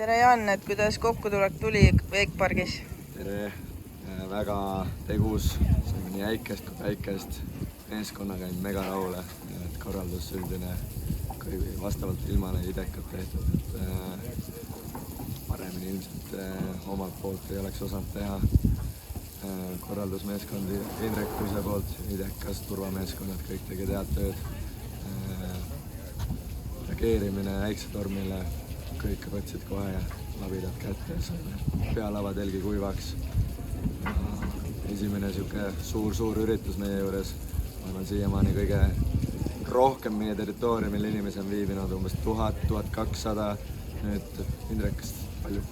tere Jaan, et kuidas kokkutulek tuli Wakepargis? Tere, väga tegus, saime nii äikest kui päikest, meeskonnaga ainult mega rahule, et korraldus üldine vastavalt ilmale idekalt tehtud, et paremini ilmselt omalt poolt ei oleks osanud teha. Korraldus meeskond Indrek Kuuse poolt, idekas, turvameeskonnad, kõik tegid head tööd. Reageerimine äiksetormile, kõik võtsid kohe labidad kätte, saime pealava-telgi kuivaks. Esimene sihuke suur üritus meie juures. Ma olen siiamaani kõige rohkem meie territooriumil inimesi on viibinud, umbes 1000–1200. Nüüd Indrekast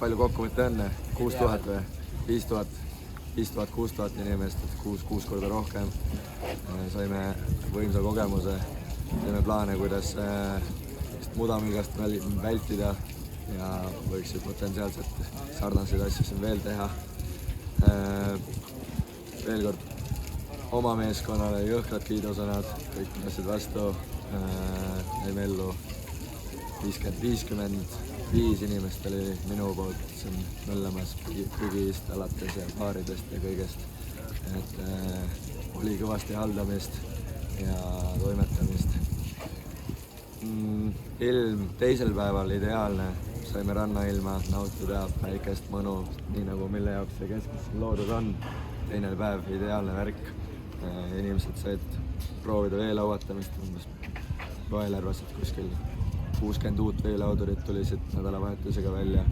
palju kokku mitte enne, 6000 või 5000–6000 inimest, et 6 korda rohkem. Saime võimsa kogemuse, teeme plaane, kuidas mudamilgast vältida ja võiks ju potentsiaalselt sarnaseid asju siin veel teha. Veel kord oma meeskonnale jõhkrad kiidusõnad, kõik pääsid vastu, jäime ellu 50–55 inimest oli minu poolt siin möllamas prügist alates ja baaridest ja kõigest. Et oli kõvasti haldamist ja toimetamist. Ilm teisel päeval ideaalne, saime rannailma nautida päikest, mõnu, nii nagu mille jaoks see keskus loodud on. Teine päev ideaalne värk, inimesed said proovida veelauatamist, umbes Roeler vastab kuskil 60 uut veelaudurit tuli siit nädalavahetusega välja.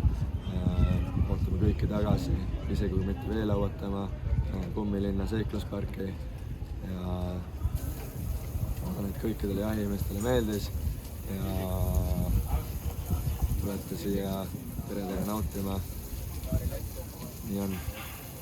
Ootame kõiki tagasi, isegi kui mitte veelauatama, Kummilinna seiklusparki ja loodan, et kõikidele jahimeestele meeldis ja tulete siia peredega nautima. Nii on.